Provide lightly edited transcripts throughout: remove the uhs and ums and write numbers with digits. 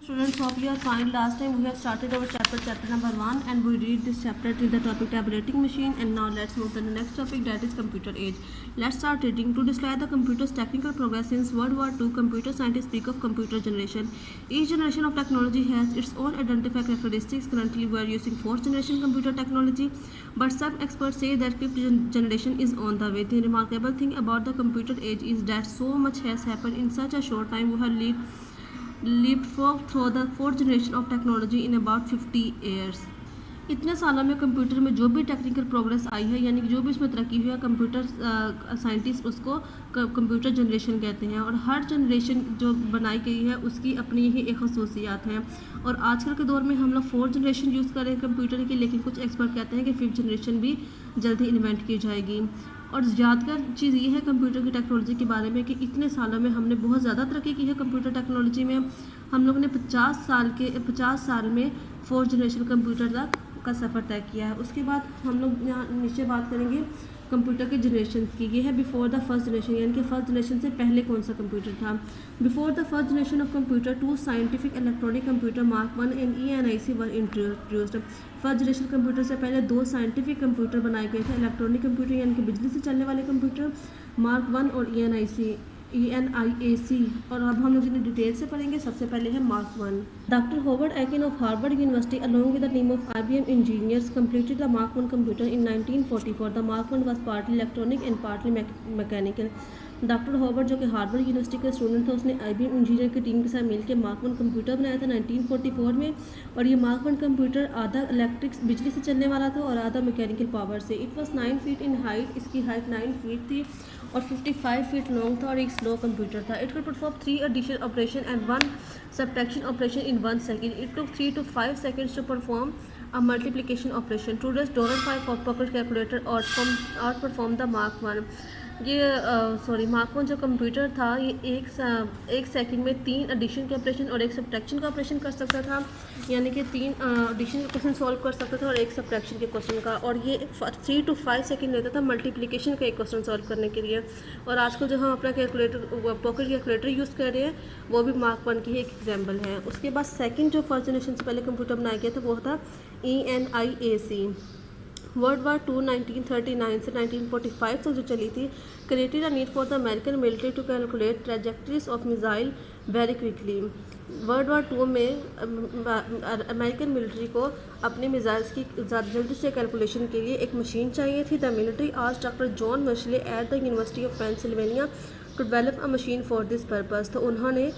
Students, hope you are fine. Last time we have started our chapter number 1, and we read this chapter till the topic tabulating machine, and now let's move to the next topic, that is computer age. Let's start reading. To describe the computer's technical progress since World War II, computer scientists speak of computer generation. Each generation of technology has its own identifying characteristics. Currently we are using 4th generation computer technology, but some experts say that 5th generation is on the way. The remarkable thing about the computer age is that so much has happened in such a short time. We have leapfrog through the 4th generation of technology in about 50 years. इतने सालों में computer में जो भी technical progress I है, यानी कि जो भी उसमें तरक्की हुई है, कंप्यूटर साइंटिस्ट उसको कंप्यूटर जनरेशन कहते हैं। और हर जनरेशन जो बनाई गई है उसकी अपनी ही एक खसूसियात हैं। और आजकल के दौर में हम लोग 4th जनरेशन यूज़ कर रहे हैं कंप्यूटर की, लेकिन कुछ एक्सपर्ट कहते हैं कि 5th जनरेशन भी जल्दी इन्वेंट की जाएगी। और यादगार चीज़ ये है कंप्यूटर की टेक्नोलॉजी के बारे में कि इतने सालों में हमने बहुत ज़्यादा तरक्की की है कंप्यूटर टेक्नोलॉजी में। हम लोगों ने 50 साल में 4th जनरेशन कंप्यूटर तक का सफ़र तय किया है। उसके बाद हम लोग यहाँ नीचे बात करेंगे कंप्यूटर के जनरेशन की। ये है बिफोर द फर्स्ट जनरेशन, यानी कि फर्स्ट जनरेशन से पहले कौन सा कंप्यूटर था। Before the first generation of computer 2 scientific electronic computer mark 1 and ENIC were introduced. First generation computer से पहले 2 साइंटिफिक कंप्यूटर बनाए गए थे, इलेक्ट्रॉनिक कंप्यूटर यानी कि बिजली से चलने वाले कंप्यूटर मार्क 1 और ENIAC। और अब हम लोग इन्हें डिटेल से पढ़ेंगे। सबसे पहले है mark 1। Doctor Howard Eakin of Harvard university along with a team of IBM engineers completed the Mark 1 computer in 1944. The Mark 1 was partly electronic and partly mechanical. Doctor Howard जो कि हार्वर्ड यूनिवर्सिटी का student था, उसने IBM engineer की team के साथ मिलकर mark 1 computer बनाया था 1944 में। और ये मार्क 1 कंप्यूटर आधा इलेक्ट्रिक बिजली से चलने वाला था और आधा मैकेनिकल पावर से। It was 9 feet in height, इसकी हाइट 9 फीट थी और 55 फीट लॉन्ग था और एक स्लो कंप्यूटर था। It could perform 3 addition operation and 1 subtraction operation in 1 second. It took 3 to 5 seconds to perform a multiplication operation. Today's $5 pocket calculator outperformed the Mark 1. ये mark 1 जो computer था ये एक second में 3 एडिशन के operation और 1 subtraction का operation कर सकता था, यानी कि 3 एडिशन के क्वेश्चन सॉल्व कर सकता था और 1 सब्ट्रैक्शन के क्वेश्चन का। और ये 3 to 5 सेकंड लेता था मल्टीप्लिकेशन का एक क्वेश्चन सॉल्व करने के लिए। और आजकल जो हम अपना कैलकुलेटर पॉकेट कैलकुलेटर यूज़ कर रहे हैं वो भी मार्क 1 की एक एग्जाम्पल है। उसके बाद सेकेंड जो फर्स्ट जनरेशन से पहले कंप्यूटर बनाया गया था वो था ENIAC। वर्ल्ड वार 2 1939 से 1945 तक जो चली थी, created a need for the American military to calculate trajectories of missile very quickly. World war 2 में अमेरिकन मिलिट्री को अपने मिसाइल्स की जल्दी से कैलकुलेशन के लिए एक मशीन चाहिए थी। The military asked doctor John Mauchly at the university of Pennsylvania to develop a machine for this purpose. तो उन्होंने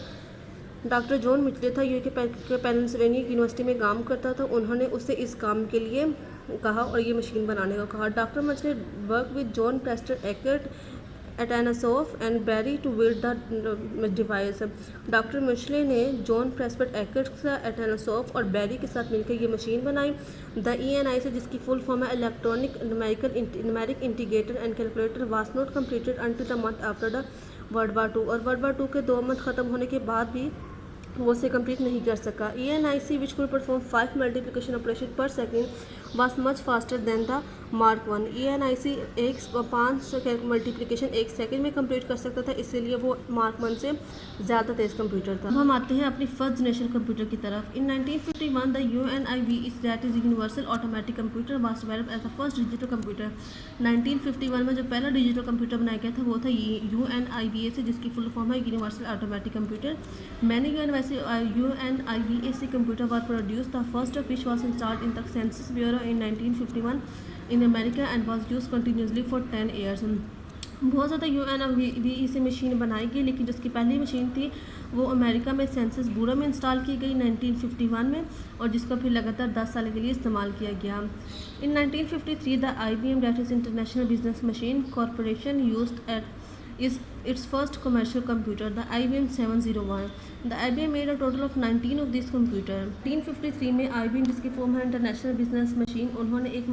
डॉक्टर जॉन मिचले था ये कि पेंसिल्वेनिया यूनिवर्सिटी में काम करता था, उन्होंने उससे इस काम के लिए कहा और ये मशीन बनाने को कहा। Doctor Mauchly work with John Presper Eckert Atanasoff and Berry to build the device. Doctor Mauchly ने जॉन प्रेस्पर एकर्ट से एटानासोफ और बैरी के साथ मिलकर ये मशीन बनाई। द ENIC जिसकी फुल फॉर्म है electronic numeric integrator and calculator was not completed until the month after the world war 2। और वर्ल्ड वार 2 के 2 मंथ ख़त्म होने के बाद भी वो से कंप्लीट नहीं कर सका। ENIC which could perform 5 multiplication operation per second was much faster than the Mark 1। ENIC 5 multiplication 1 second में कंप्लीट कर सकता था, इसीलिए वो मार्क 1 से ज़्यादा तेज़ कंप्यूटर था। हम आते हैं अपनी फर्स्ट जनरेशन कंप्यूटर की तरफ। In 1951 the UNIV that is universal automatic computer was developed as the first digital computer. 1951 में जो पहला डिजिटल कंप्यूटर बनाया गया था वो था UNIVAC जिसकी फुल फॉर्म है यूनिवर्सल ऑटोमेटिक कंप्यूटर। मैंने UNIVAC computer were produced, the first of which was installed in the Census Bureau in 1951 in America and was used continuously for 10 years. बहुत ज़्यादा UNIVAC मशीन बनाई गई, लेकिन जिसकी पहली मशीन थी वो अमेरिका में सेंसस ब्यूरो में इंस्टॉल की गई 1951 में और जिसका फिर लगातार 10 साल के लिए इस्तेमाल किया गया। इन 1953 the IBM that is International Business Machine Corporation used its first commercial computer, the IBM 701. The IBM made a total of 19 of these computers. 1953 में IBM जिसकी फॉर्म है इंटरनेशनल बिजनेस मशीन, उन्होंने एक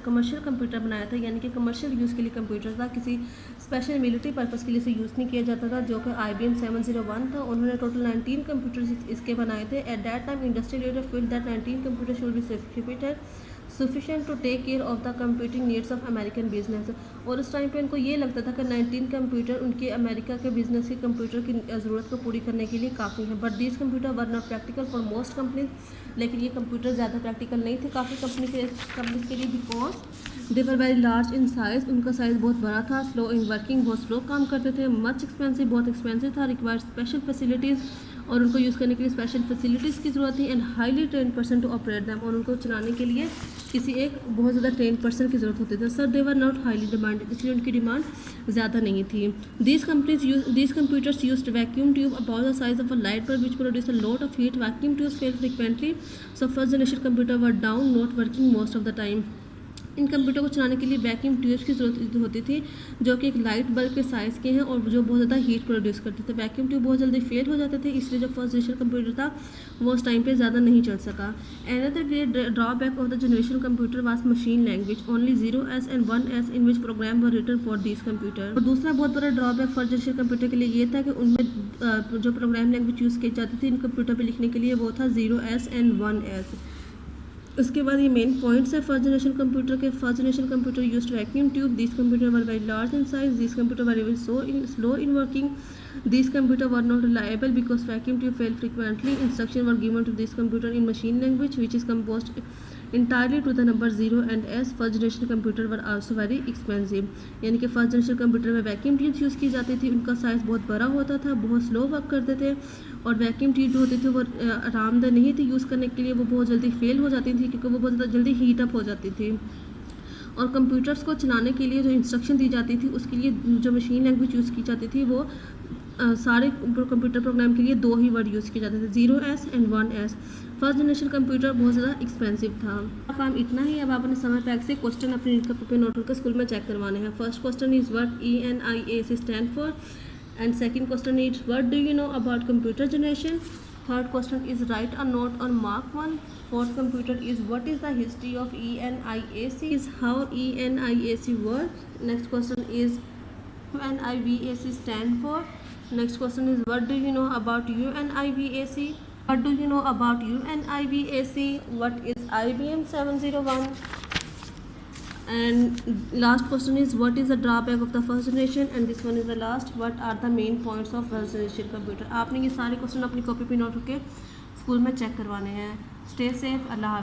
कमर्शियल कंप्यूटर बनाया था, यानी कि commercial use के लिए कंप्यूटर था, किसी स्पेशल मिलिट्री पर्पज़ के लिए इसे यूज़ नहीं किया जाता था, जो कि IBM 701 था। उन्होंने टोटल 19 कंप्यूटर्स इसके बनाए थे। At that time industrial leader field that 19 computer should be sufficient sufficient to take care of the computing needs of American business। और उस टाइम पे उनको ये लगता था कि 19 कंप्यूटर उनके अमेरिका के बिजनेस के कंप्यूटर की ज़रूरत को पूरी करने के लिए काफ़ी हैं। But this computer were not practical for most companies, लेकिन ये कंप्यूटर ज़्यादा प्रैक्टिकल नहीं थे काफ़ी कंपनीज के लिए, because they were very large in size, उनका साइज़ बहुत बड़ा था, स्लो इन वर्किंग, बहुत स्लो काम करते थे, मच एक्सपेंसिव, बहुत एक्सपेंसिव था, रिक्वायर्ड स्पेशल फैसिलिटीज़, और उनको यूज़ करने के लिए स्पेशल फैसिलिटीज़ की ज़रूरत थी, and highly train person to operate them, और उनको चलाने के लिए किसी एक बहुत ज़्यादा ट्रेन पर्सन की ज़रूरत होती थी। Sir they were not highly demanded, इसलिए उनकी डिमांड ज़्यादा नहीं थी। These computers used vacuum tube about the size of a light bulb which produce a lot of heat. Vacuum tubes fail frequently, so first generation computer were down, not working most of the time. In computer को चलाने के लिए vacuum tubes की ज़रूरत होती थी, जो कि एक लाइट बल्ब के साइज़ के हैं और जो बहुत ज़्यादा हीट प्रोड्यूस करते थे। वैक्यूम ट्यूब बहुत जल्दी फेल हो जाते थे, इसलिए जो फर्स्ट जनरेशन कंप्यूटर था वो उस टाइम पे ज़्यादा नहीं चल सका। Another great drawback of the generation computer was machine language, only 0s and 1s in which program were written for this computer. और दूसरा बहुत बड़ा ड्रॉबैक फर्स्ट जनरेशन कंप्यूटर के लिए ये था कि उनमें जो प्रोग्राम लैंग्वेज यूज़ की जाती थी इन कंप्यूटर पर लिखने के लिए वो था 0s and 1s। उसके बाद ये मेन पॉइंट्स है फर्स्ट जनरेशन कंप्यूटर के। First generation computer used vacuum tube, this computer were very large in size, this computer were very slow in working, this computer were not reliable because vacuum tube fail frequently, instruction were given to this computer in machine language which is composed entirely to the number 0 and s। First generation computer were also very expensive, यानी कि first generation computer में vacuum tubes use की जाती थी, उनका size बहुत बड़ा होता था, बहुत स्लो वर्क करते थे, और वैक्यूम ट्यूब जो होती थी वो आरामदेह नहीं थी यूज़ करने के लिए, वो बहुत जल्दी फेल हो जाती थी क्योंकि वो बहुत ज़्यादा जल्दी हीट अप हो जाती थी। और कंप्यूटर्स को चलाने के लिए जो इंस्ट्रक्शन दी जाती थी उसके लिए जो मशीन लैंग्वेज यूज़ की जाती थी वो सारे कंप्यूटर प्रोग्राम के लिए दो ही वर्ड यूज़ किए जाते थे, 0s and 1s। First generation computer बहुत ज़्यादा एक्सपेंसिव था। काम इतना ही। अब आप अपने समय पैक से क्वेश्चन अपने पेपर नोट करके स्कूल में चेक करवाने हैं। First question is what ENIAC stand for, and second question is what do you know about computer generation. Third question is right a note on mark 1। Fourth computer is what is the history of ENIAC, is how ENIAC work. Next question is UNIVAC stand for। Next question is what do you know about UNIVAC? What do you know about UNIVAC? What is IBM 701? And last question is what is the drawback of the first generation? And this one is the last, what are the main points of first generation computer? आपने ये सारे question अपनी copy पे note करके school में check करवाने हैं। Stay safe, अल्लाह हाफ़िज़।